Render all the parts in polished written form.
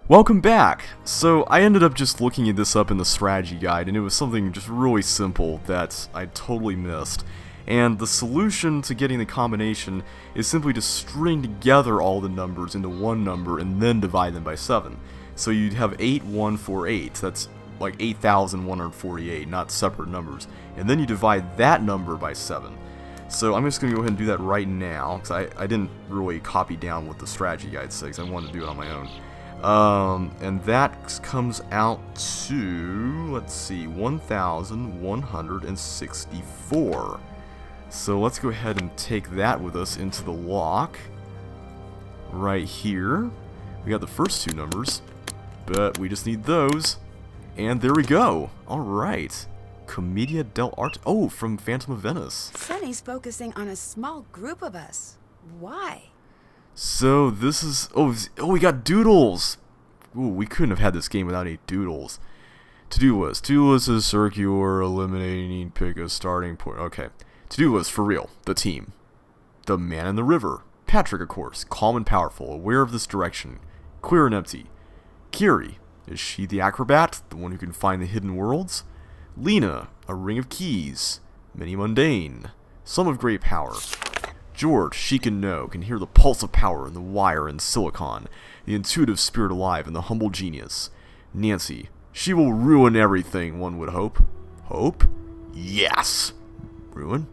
Welcome back! So I ended up just looking at this up in the strategy guide, and it was something just really simple that I totally missed. And the solution to getting the combination is simply to string together all the numbers into one number and then divide them by 7. So you'd have 8148, that's like 8,148, not separate numbers. And then you divide that number by 7. So I'm just going to go ahead and do that right now, because I didn't really copy down what the strategy guide says, I wanted to do it on my own. And that comes out to, let's see, 1,164. So let's go ahead and take that with us into the lock. Right here. We got the first two numbers, but we just need those. And there we go. Alright. Commedia dell'arte. Oh, from Phantom of Venice. Sunny's focusing on a small group of us. Why? So this is we got doodles. Ooh, we couldn't have had this game without any doodles. To-do list. To-do list is circular, eliminating, pick a starting point. Okay. To-do list for real. The team. The man in the river. Patrick, of course. Calm and powerful, aware of this direction. Clear and empty. Kiri. Is she the acrobat? The one who can find the hidden worlds? Lena. A ring of keys. Many mundane. Some of great power. George, she can know, can hear the pulse of power in the wire and silicon, the intuitive spirit alive in the humble genius. Nancy, she will ruin everything, one would hope. Hope? Yes! Ruin?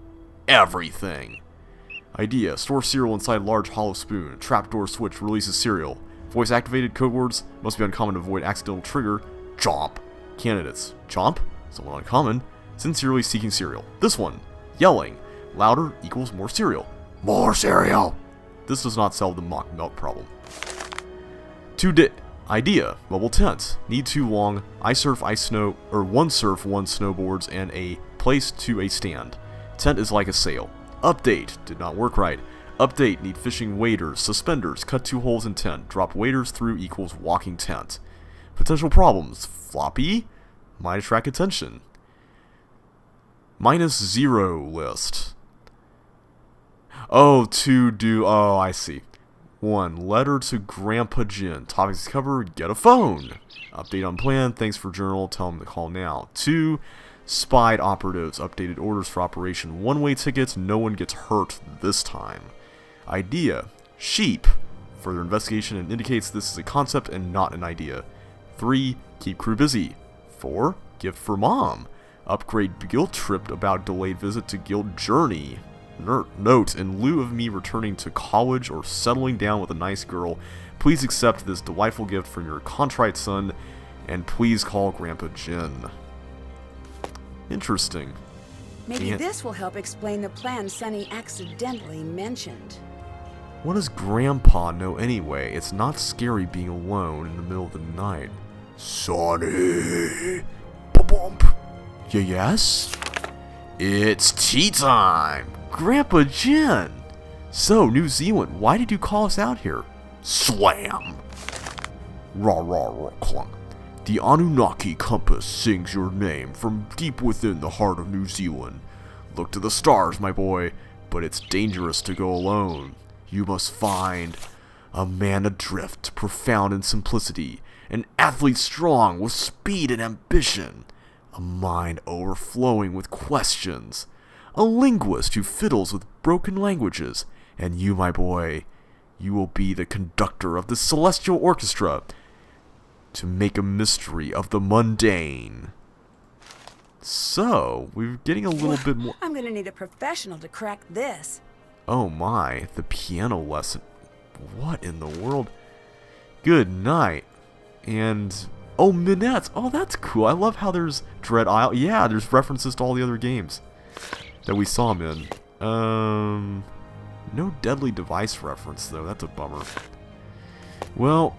Everything. Idea, store cereal inside large hollow spoon, trapdoor switch releases cereal. Voice activated, code words, must be uncommon to avoid accidental trigger, Chomp. Candidates, Chomp, somewhat uncommon, sincerely seeking cereal. This one, yelling, louder equals more cereal. More cereal! This does not solve the mock milk problem. Idea, mobile tent. Need too long, I surf, I snow, or one surf, one snowboards, and a place to a stand. Tent is like a sail. Update, did not work right. Update, need fishing waders, suspenders, cut 2 holes in tent, drop waders through equals walking tent. Potential problems, floppy, might attract attention. -0 list. Oh, I see. 1. Letter to Grandpa Jin. Topics to cover, get a phone. Update on plan, thanks for journal, tell him to call now. 2. Spied operatives, updated orders for operation. One-way tickets, no one gets hurt this time. Idea, sheep. Further investigation and indicates this is a concept and not an idea. 3. Keep crew busy. 4. Gift for mom. Upgrade guild trip about delayed visit to guild journey. Note, in lieu of me returning to college or settling down with a nice girl, please accept this delightful gift from your contrite son, and please call Grandpa Jin. Interesting. Maybe this will help explain the plan Sunny accidentally mentioned. What does Grandpa know anyway? It's not scary being alone in the middle of the night. Sonny! Ba-bump! Yes? It's tea time! Grandpa Jin! So, New Zealand, why did you call us out here? Slam! Rah rah rah clunk. The Anunnaki compass sings your name from deep within the heart of New Zealand. Look to the stars, my boy, but it's dangerous to go alone. You must find a man adrift, profound in simplicity, an athlete strong with speed and ambition, a mind overflowing with questions, a linguist who fiddles with broken languages, and you, my boy, you will be the conductor of the celestial orchestra to make a mystery of the mundane. So, we're getting a little bit more... I'm gonna need a professional to crack this. Oh my, the piano lesson. What in the world? Good night. And... oh, Minettes. Oh, that's cool. I love how there's Dread Isle. Yeah, there's references to all the other games that we saw him in. No Deadly Device reference, though. That's a bummer. Well,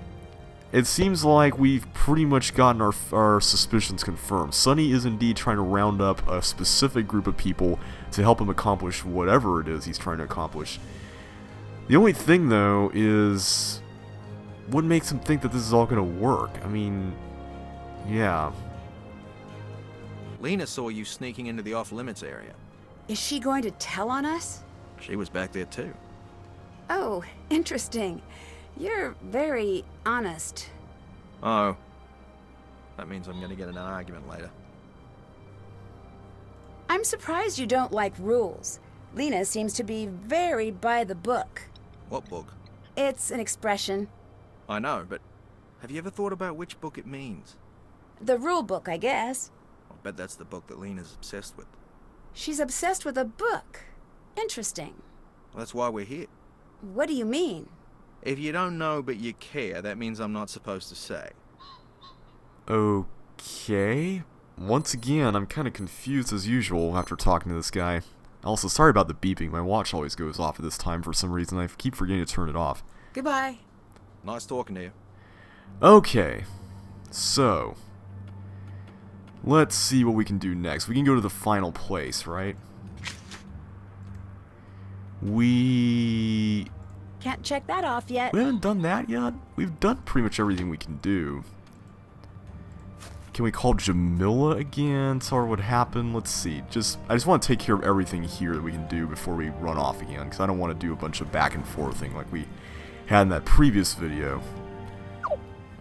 it seems like we've pretty much gotten our suspicions confirmed. Sunny is indeed trying to round up a specific group of people to help him accomplish whatever it is he's trying to accomplish. The only thing, though, is... what makes him think that this is all going to work? I mean, yeah. Lena saw you sneaking into the off-limits area. Is she going to tell on us? She was back there too. Oh, interesting. You're very honest. Oh. That means I'm gonna get in an argument later. I'm surprised you don't like rules. Lena seems to be very by the book. What book? It's an expression. I know, but have you ever thought about which book it means? The rule book, I guess. I bet that's the book that Lena's obsessed with. She's obsessed with a book. Interesting. Well, that's why we're here. What do you mean? If you don't know but you care, that means I'm not supposed to say. Okay. Once again, I'm kind of confused as usual after talking to this guy. Also, sorry about the beeping. My watch always goes off at this time for some reason. I keep forgetting to turn it off. Goodbye. Nice talking to you. Okay. So, let's see what we can do next. We can go to the final place, right? We Can't check that off yet. haven't done that yet. We've done pretty much everything we can do. Can we call Jamila again? Tell her what happened? Let's see. I just want to take care of everything here that we can do before we run off again, because I don't want to do a bunch of back and forthing like we had in that previous video.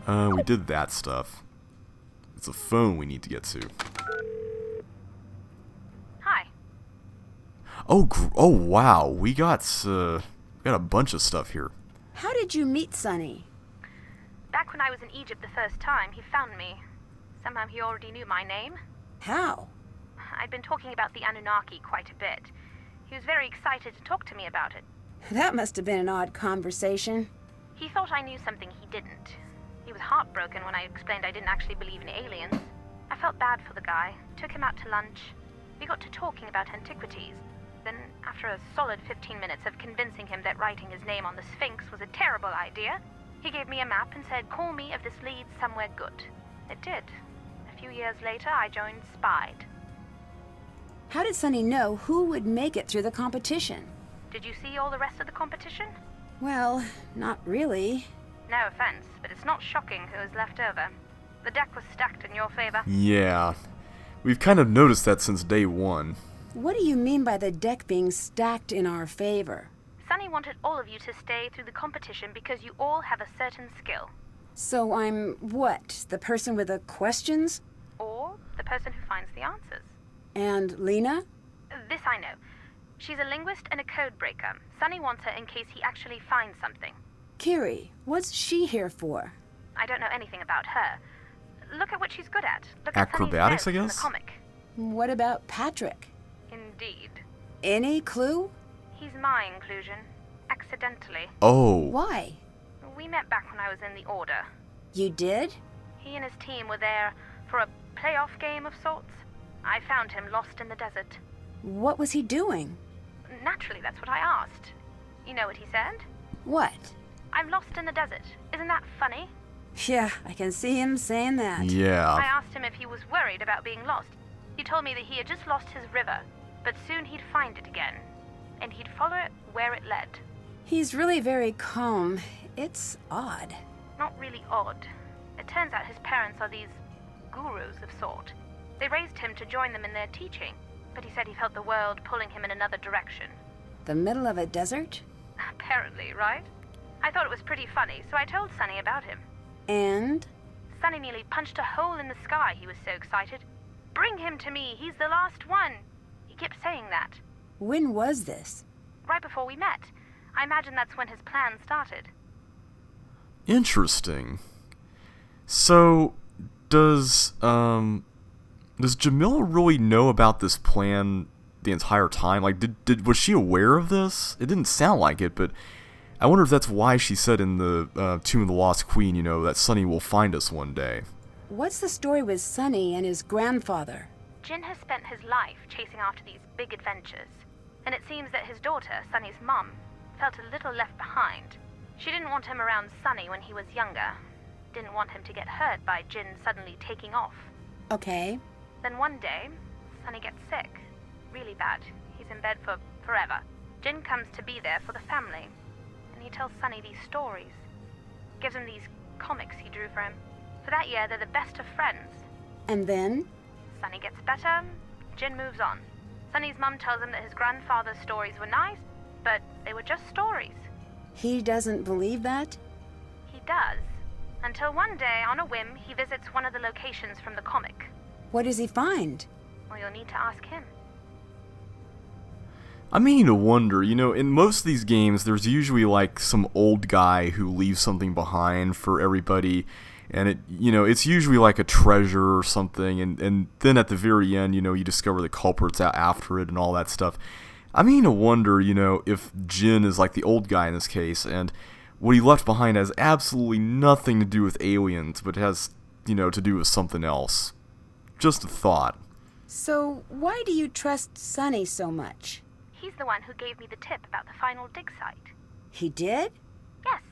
We did that stuff. It's a phone we need to get to. Hi. Oh, oh wow. We got a bunch of stuff here. How did you meet Sonny? Back when I was in Egypt the first time, he found me. Somehow he already knew my name. How? I'd been talking about the Anunnaki quite a bit. He was very excited to talk to me about it. That must have been an odd conversation. He thought I knew something he didn't. He was heartbroken when I explained I didn't actually believe in aliens. I felt bad for the guy, took him out to lunch. We got to talking about antiquities. Then, after a solid 15 minutes of convincing him that writing his name on the Sphinx was a terrible idea, he gave me a map and said, "Call me if this leads somewhere good." It did. A few years later, I joined SPIDE. How did Sonny know who would make it through the competition? Did you see all the rest of the competition? Well, not really. No offense, but it's not shocking who was left over. The deck was stacked in your favor. Yeah. We've kind of noticed that since day one. What do you mean by the deck being stacked in our favor? Sonny wanted all of you to stay through the competition because you all have a certain skill. So I'm what? The person with the questions? Or the person who finds the answers. And Lena? This I know. She's a linguist and a code breaker. Sonny wants her in case he actually finds something. Kiri, what's she here for? I don't know anything about her. Look at what she's good at. Look at Acrobatics, I Sonny's guess? in the comic. What about Patrick? Indeed. Any clue? He's my inclusion. Accidentally. Oh. Why? We met back when I was in the Order. You did? He and his team were there for a playoff game of sorts. I found him lost in the desert. What was he doing? Naturally, that's what I asked. You know what he said? What? "I'm lost in the desert. Isn't that funny?" Yeah, I can see him saying that. I Yeah. asked him if he was worried about being lost. He told me that he had just lost his river, but soon he'd find it again, and he'd follow it where it led. He's really very calm. It's odd. Not really odd. It turns out his parents are these gurus of sort. They raised him to join them in their teaching, but he said he felt the world pulling him in another direction. The middle of a desert? Apparently, right? I thought it was pretty funny, so I told Sonny about him. And? Sonny nearly punched a hole in the sky, he was so excited. "Bring him to me, he's the last one." He kept saying that. When was this? Right before we met. I imagine that's when his plan started. Interesting. So, does Jamila really know about this plan the entire time? Like, was she aware of this? It didn't sound like it, but I wonder if that's why she said in the Tomb of the Lost Queen, you know, that Sonny will find us one day. What's the story with Sonny and his grandfather? Jin has spent his life chasing after these big adventures, and it seems that his daughter, Sonny's mum, felt a little left behind. She didn't want him around Sonny when he was younger. Didn't want him to get hurt by Jin suddenly taking off. Okay. Then one day, Sonny gets sick. Really bad. He's in bed for forever. Jin comes to be there for the family, and he tells Sonny these stories. Gives him these comics he drew for him. For that year, they're the best of friends. And then? Sonny gets better, Jin moves on. Sonny's mum tells him that his grandfather's stories were nice, but they were just stories. He doesn't believe that? He does, Until one day, on a whim, he visits one of the locations from the comic. What does he find? Well, you'll need to ask him. I mean to wonder, you know, in most of these games, there's usually like some old guy who leaves something behind for everybody, and it's usually like a treasure or something, and then at the very end, you discover the culprits out after it and all that stuff. I mean to wonder, if Jin is like the old guy in this case, and what he left behind has absolutely nothing to do with aliens, but has, to do with something else. Just a thought. So, why do you trust Sonny so much? He's the one who gave me the tip about the final dig site. He did? Yes,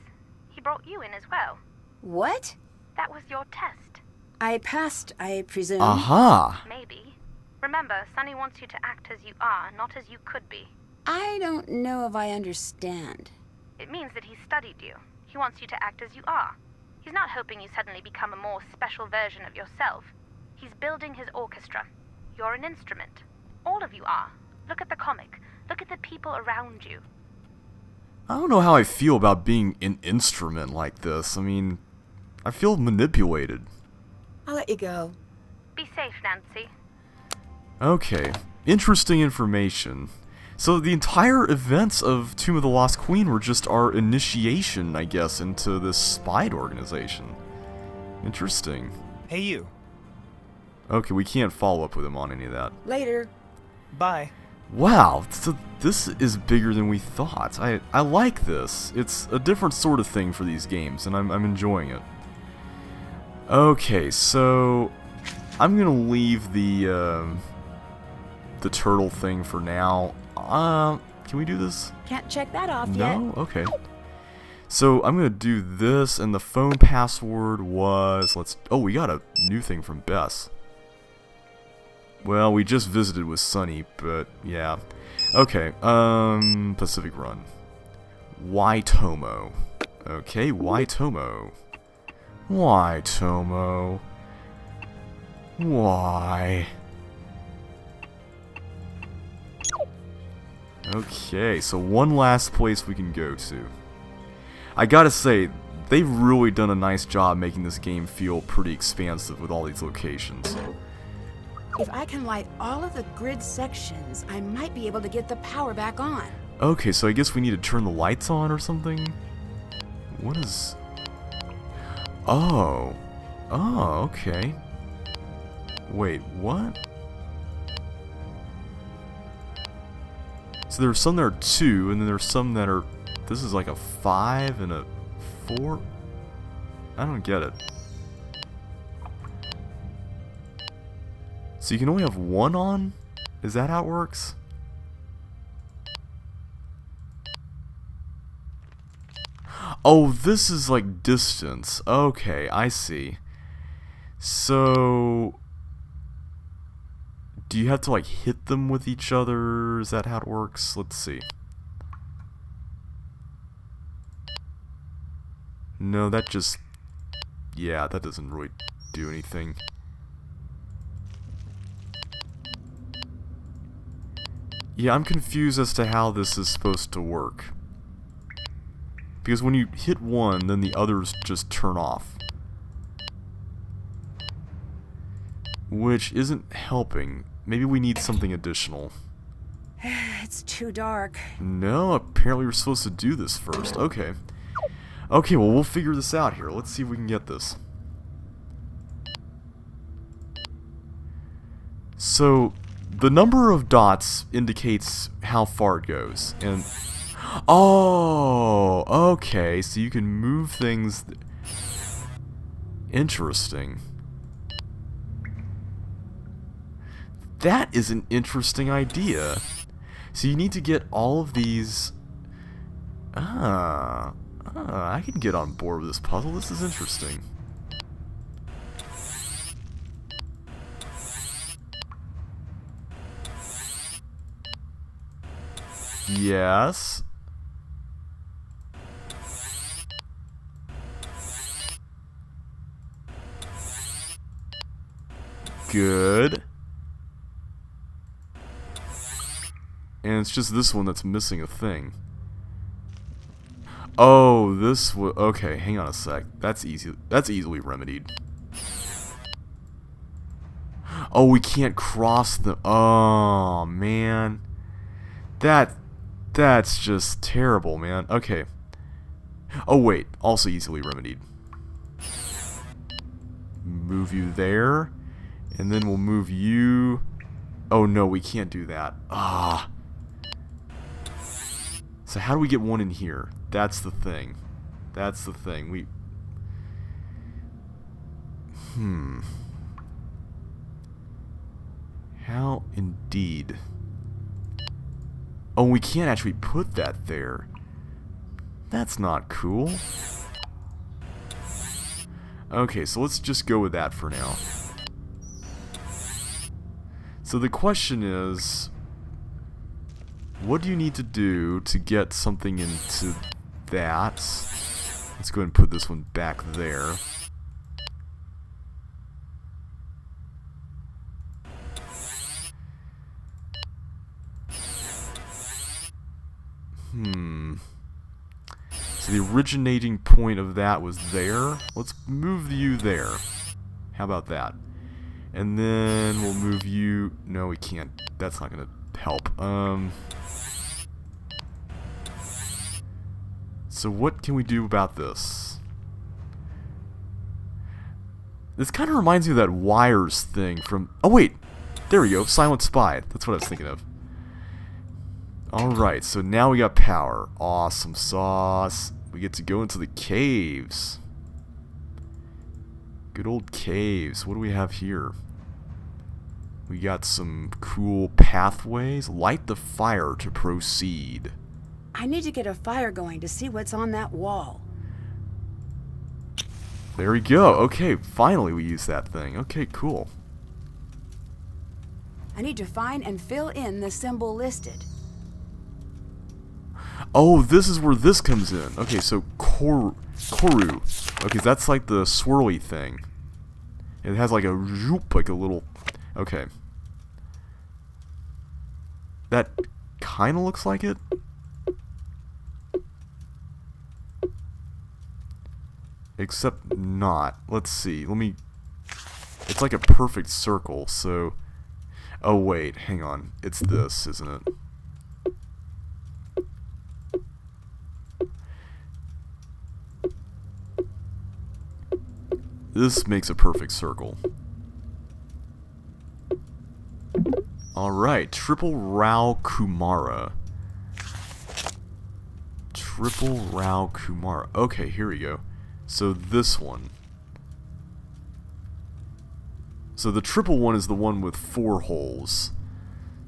he brought you in as well. What? That was your test. I passed, I presume. Aha! Maybe. Remember, Sonny wants you to act as you are, not as you could be. I don't know if I understand. It means that he's studied you. He wants you to act as you are. He's not hoping you suddenly become a more special version of yourself. He's building his orchestra. You're an instrument. All of you are. Look at the comic. Look at the people around you. I don't know how I feel about being an instrument like this. I mean, I feel manipulated. I'll let you go. Be safe, Nancy. Okay, interesting information. So the entire events of Tomb of the Lost Queen were just our initiation, I guess, into this spy organization. Interesting. Hey, you. Okay, we can't follow up with him on any of that. Later. Bye. Wow, so this is bigger than we thought. I like this. It's a different sort of thing for these games, and I'm enjoying it. Okay, so I'm gonna leave the turtle thing for now. Can we do this? Can't check that off yet. No? Okay. So I'm gonna do this, and the phone password was, we got a new thing from Bess. Well, we just visited with Sunny, but yeah. Okay, Pacific Run. Waitomo. Okay, Waitomo. Waitomo. Why? Okay, so one last place we can go to. I gotta say, they've really done a nice job making this game feel pretty expansive with all these locations. If I can light all of the grid sections, I might be able to get the power back on. Okay, so I guess we need to turn the lights on or something? What is... Oh, okay. Wait, what? So there's some that are 2, and then there's some that are... This is like a 5 and a 4? I don't get it. So you can only have 1 on? Is that how it works? Oh, this is like distance. Okay, I see. So... Do you have to like hit them with each other? Is that how it works? Let's see. No, that just... Yeah, that doesn't really do anything. Yeah, I'm confused as to how this is supposed to work. Because when you hit one, then the others just turn off. Which isn't helping. Maybe we need something additional. It's too dark. No, apparently we're supposed to do this first. Okay. Okay, well, we'll figure this out here. Let's see if we can get this. So, the number of dots indicates how far it goes. And... Oh! Okay, so you can move things... Interesting. That is an interesting idea. So you need to get all of these... I can get on board with this puzzle. This is interesting. Yes. Good. And it's just this one that's missing a thing. Oh, this was... Okay, hang on a sec. That's easy. That's easily remedied. Oh, we can't cross the... Oh, man. That's just terrible, man. Okay. Oh, wait. Also easily remedied. Move you there. And then we'll move you... Oh, no, we can't do that. Ah. So how do we get one in here? That's the thing. That's the thing. We... How indeed? Oh, we can't actually put that there. That's not cool. Okay, so let's just go with that for now. So the question is, what do you need to do to get something into that? Let's go ahead and put this one back there. So the originating point of that was there. Let's move you there. How about that? And then we'll move you... No, we can't. That's not going to help. So what can we do about this? This kind of reminds me of that wires thing from... Oh, wait! There we go. Silent Spy. That's what I was thinking of. Alright, so now we got power. Awesome sauce. We get to go into the caves. Good old caves. What do we have here? We got some cool pathways. Light the fire to proceed. I need to get a fire going to see what's on that wall. There we go. Okay, finally we use that thing. Okay, cool. I need to find and fill in the symbol listed. Oh, this is where this comes in. Okay, so Koru. Okay, that's like the swirly thing. It has like a zoop, like a little... Okay. That kind of looks like it. Except not. Let's see. Let me... It's like a perfect circle, so... Oh, wait. Hang on. It's this, isn't it? This makes a perfect circle. Alright, Triple Rao Kumara. Triple Rao Kumara. Okay, here we go. So this one. So the triple one is the one with 4 holes.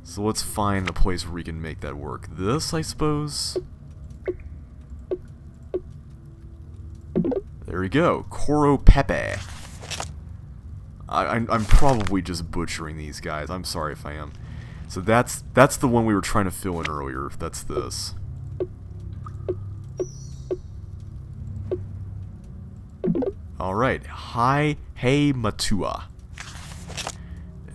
So let's find a place where we can make that work. This, I suppose? There we go. Koro Pepe. I'm probably just butchering these guys. I'm sorry if I am. So that's the one we were trying to fill in earlier. That's this. Alright. Hey Matua.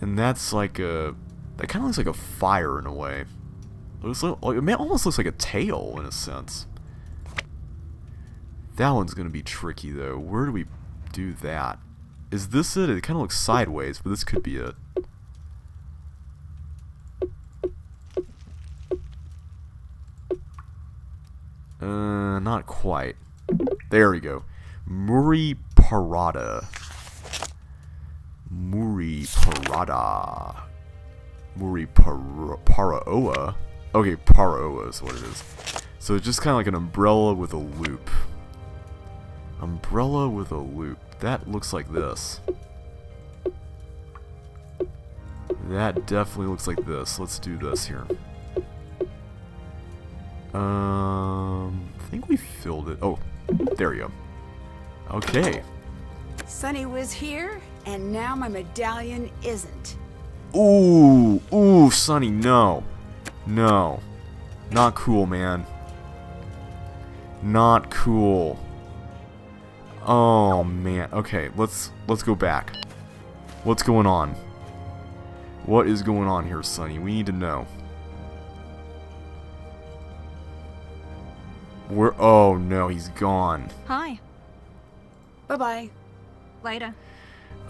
And that's like a... That kind of looks like a fire in a way. It almost looks like a tail in a sense. That one's going to be tricky, though. Where do we do that? Is this it? It kind of looks sideways, but this could be it. Not quite. There we go. Muri Parada. Muri Parada. Muri Paraoa. Okay, Paraoa is what it is. So it's just kind of like an umbrella with a loop. Umbrella with a loop. That looks like this. That definitely looks like this. Let's do this here. I think we filled it. Oh, there we go. Okay. Sunny was here, and now my medallion isn't. Ooh, Sonny, no. No. Not cool, man. Not cool. Oh, man. Okay, let's go back. What's going on? What is going on here, Sonny? We need to know. Oh no, he's gone. Hi. Bye-bye. Later.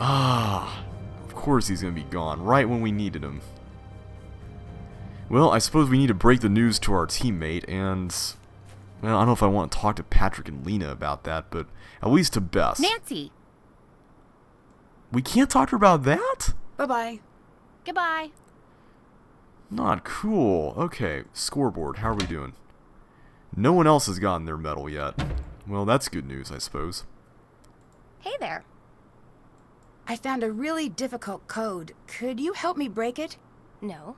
Ah, of course he's gonna be gone, right when we needed him. Well, I suppose we need to break the news to our teammate, and... Well, I don't know if I want to talk to Patrick and Lena about that, but at least to Bess. Nancy! We can't talk to her about that? Bye-bye. Goodbye. Not cool. Okay, scoreboard, how are we doing? No one else has gotten their medal yet. Well, that's good news, I suppose. Hey there. I found a really difficult code. Could you help me break it? No.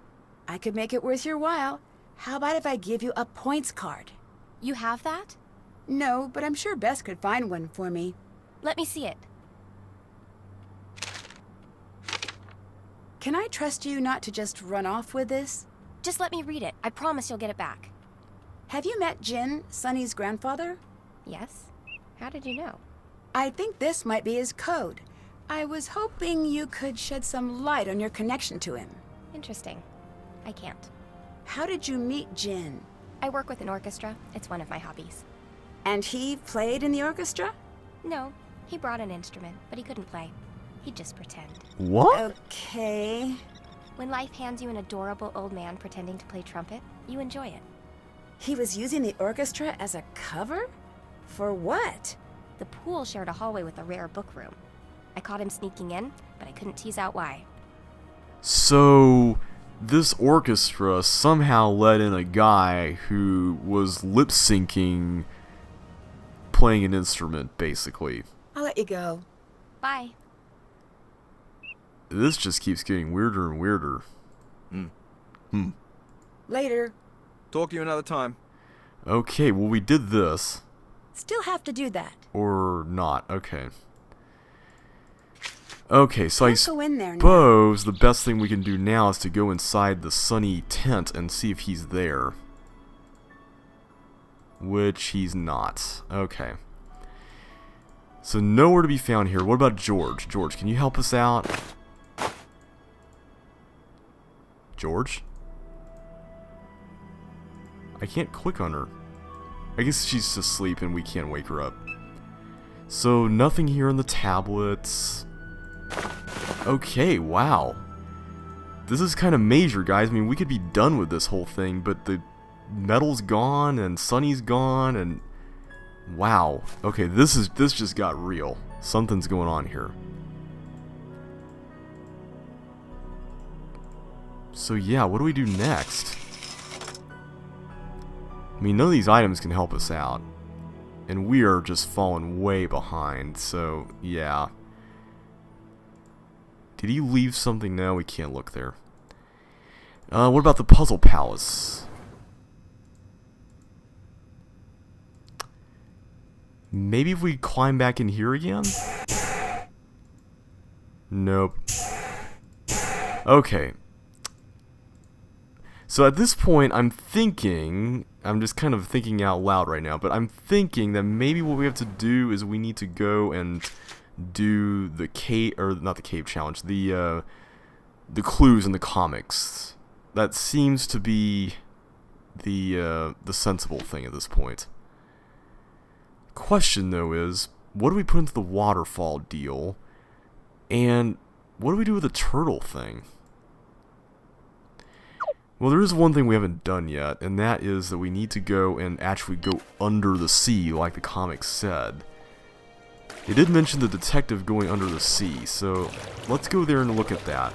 I could make it worth your while. How about if I give you a points card? You have that? No, but I'm sure Bess could find one for me. Let me see it. Can I trust you not to just run off with this? Just let me read it. I promise you'll get it back. Have you met Jin, Sonny's grandfather? Yes? How did you know? I think this might be his code. I was hoping you could shed some light on your connection to him. Interesting. I can't. How did you meet Jin? I work with an orchestra. It's one of my hobbies. And he played in the orchestra? No, he brought an instrument, but he couldn't play. He'd just pretend. What? Okay. When life hands you an adorable old man pretending to play trumpet, you enjoy it. He was using the orchestra as a cover? For what? The pool shared a hallway with a rare book room. I caught him sneaking in, but I couldn't tease out why. So, this orchestra somehow let in a guy who was lip-syncing, playing an instrument, basically. I'll let you go. Bye. This just keeps getting weirder and weirder. Later. Talk to you another time. Okay, well we did this. Still have to do that. Or not, okay. Okay, so I Can't go in there now. suppose the best thing we can do now is to go inside the Sunny tent and see if he's there. Which he's not. Okay. So nowhere to be found here. What about George? George, can you help us out? George? I can't click on her. I guess she's asleep and we can't wake her up. So nothing here on the tablets. Okay, wow. This is kind of major, guys. I mean, we could be done with this whole thing, but the medal's gone and Sunny's gone and wow. Okay, this just got real. Something's going on here. So yeah, what do we do next? I mean, none of these items can help us out. And we are just falling way behind, so yeah. Did he leave something? No, we can't look there. What about the Puzzle Palace? Maybe if we climb back in here again? Nope. Okay. So at this point, I'm just kind of thinking out loud right now, but I'm thinking that maybe what we have to do is we need to go and do the cave, or not the cave challenge, the clues in the comics. That seems to be the sensible thing at this point. Question though is, what do we put into the waterfall deal, and what do we do with the turtle thing? Well, there is one thing we haven't done yet, and that is that we need to go and actually go under the sea, like the comics said. It did mention the detective going under the sea, so let's go there and look at that.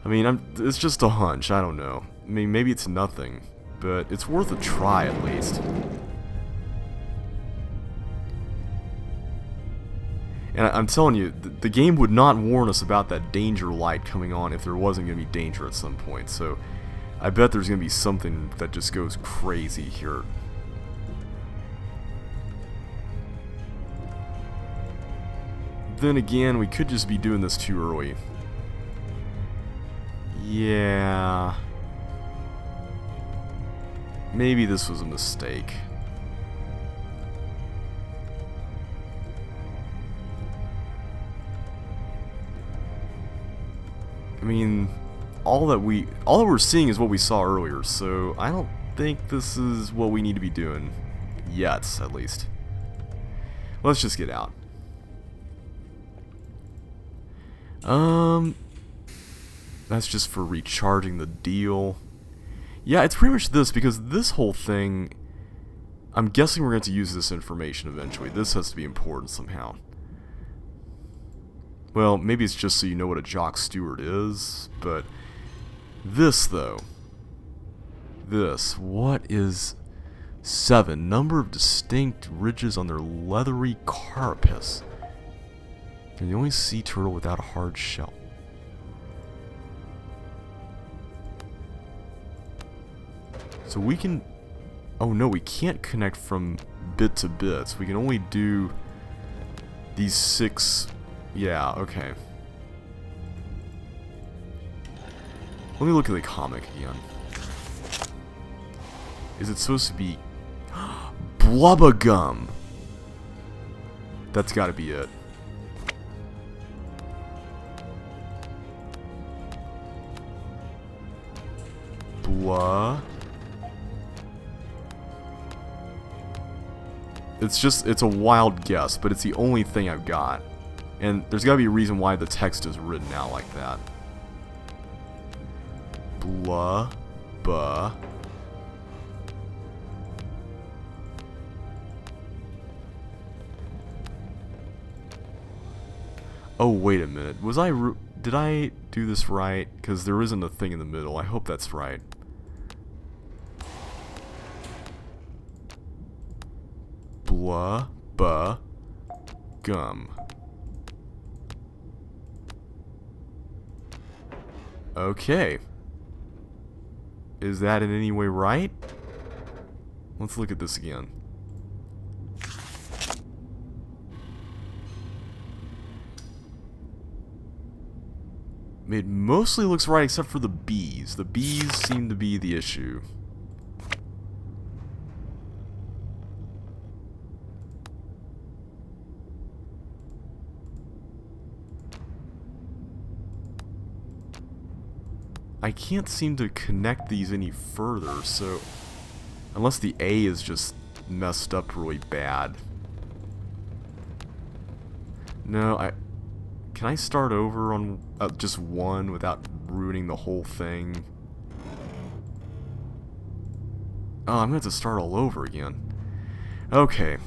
I mean, it's just a hunch, I don't know. I mean, maybe it's nothing, but it's worth a try at least. And I'm telling you, the game would not warn us about that danger light coming on if there wasn't going to be danger at some point. So I bet there's going to be something that just goes crazy here. Then again, we could just be doing this too early. Yeah. Maybe this was a mistake. I mean, all that we're seeing is what we saw earlier, so I don't think this is what we need to be doing. Yet, at least. Let's just get out. That's just for recharging the deal. Yeah, it's pretty much this, because this whole thing, I'm guessing we're going to use this information eventually. This has to be important somehow. Well, maybe it's just so you know what a jock steward is, but this, though. This. What is 7? Number of distinct ridges on their leathery carapace. They're the only sea turtle without a hard shell. So we can... Oh no, we can't connect from bit to bits. We can only do these 6... Yeah, okay. Let me look at the comic again. Is it supposed to be... Blubbagum! That's gotta be it. Blah... It's a wild guess, but it's the only thing I've got. And there's gotta be a reason why the text is written out like that. Blah, buh. Oh, wait a minute. Did I do this right? Because there isn't a thing in the middle. I hope that's right. Blah, buh, gum. Okay. Is that in any way right? Let's look at this again. It mostly looks right except for the B's. The B's seem to be the issue. I can't seem to connect these any further, so... Unless the A is just messed up really bad. No, Can I start over on just one without ruining the whole thing? Oh, I'm going to have to start all over again. Okay.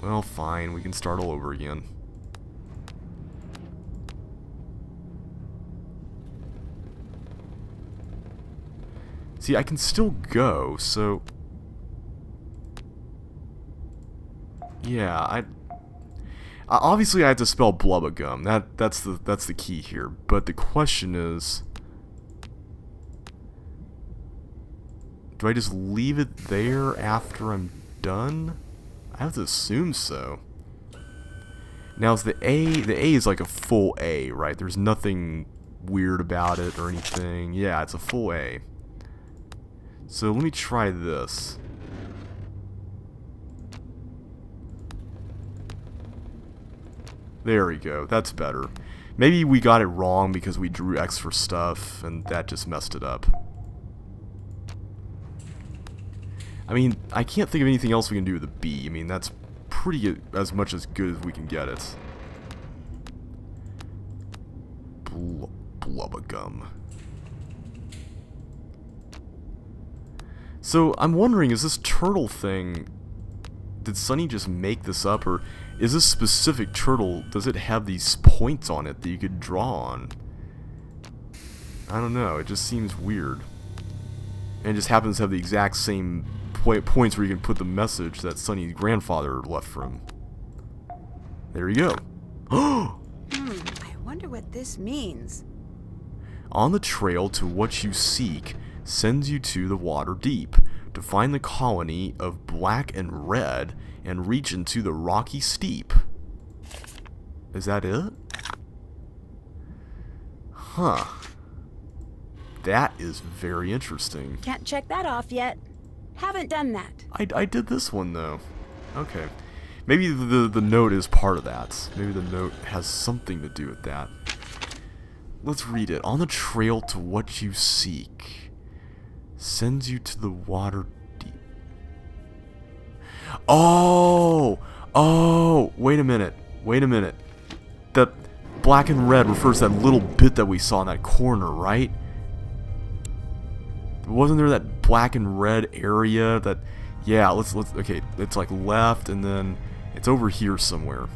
Well, fine, we can start all over again. See, I can still go, so... Yeah, obviously I have to spell Blubbagum. That's the key here. But the question is... Do I just leave it there after I'm done? I have to assume so. Now, is the A is like a full A, right? There's nothing weird about it or anything. Yeah, it's a full A. So let me try this. There we go. That's better. Maybe we got it wrong because we drew extra stuff and that just messed it up. I mean, I can't think of anything else we can do with the B. I mean, that's pretty as much as good as we can get it. Blubbagum. So, I'm wondering, is this turtle thing... Did Sunny just make this up, or is this specific turtle, does it have these points on it that you could draw on? I don't know, it just seems weird. And it just happens to have the exact same points where you can put the message that Sunny's grandfather left for him. There you go. I wonder what this means. On the trail to what you seek sends you to the water deep, to find the colony of black and red, and reach into the rocky steep. Is that it? Huh. That is very interesting. Can't check that off yet. Haven't done that. I did this one, though. Okay. Maybe the note is part of that. Maybe the note has something to do with that. Let's read it. On the trail to what you seek. Sends you to the water deep. Oh! Oh! Wait a minute. Wait a minute. That black and red refers to that little bit that we saw in that corner, right? Wasn't there that black and red area that... Yeah, let's okay, it's like left and then it's over here somewhere.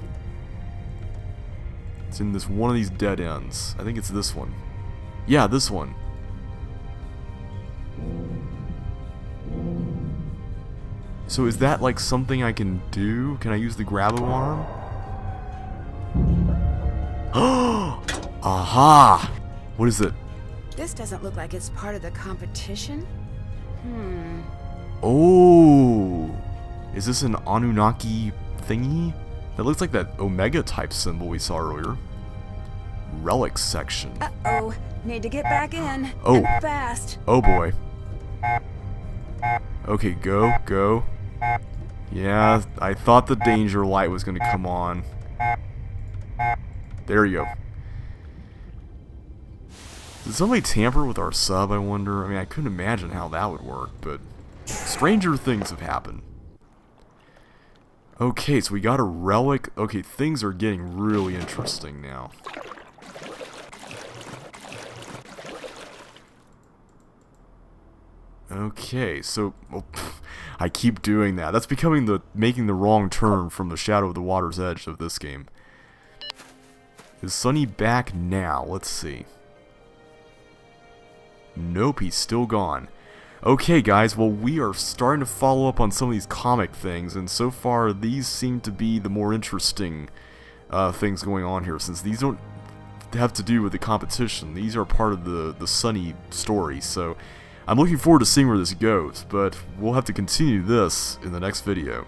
It's in this one of these dead ends. I think it's this one. Yeah, this one. So is that like something I can do? Can I use the grab-o arm? Aha! What is it? This doesn't look like it's part of the competition. Oh! Is this an Anunnaki thingy? That looks like that Omega type symbol we saw earlier. Relics section. Uh-oh. Need to get back in. Oh. And fast. Oh boy. Okay, go, go. Yeah, I thought the danger light was gonna come on. There you go. Did somebody tamper with our sub, I wonder? I mean, I couldn't imagine how that would work, but stranger things have happened. Okay, so we got a relic. Okay, things are getting really interesting now. Okay, so I keep doing that. That's becoming making the wrong turn from the shadow of the water's edge of this game. Is Sunny back now? Let's see. Nope, he's still gone. Okay, guys, well, we are starting to follow up on some of these comic things, and so far these seem to be the more interesting things going on here, since these don't have to do with the competition. These are part of the Sunny story, so I'm looking forward to seeing where this goes, but we'll have to continue this in the next video.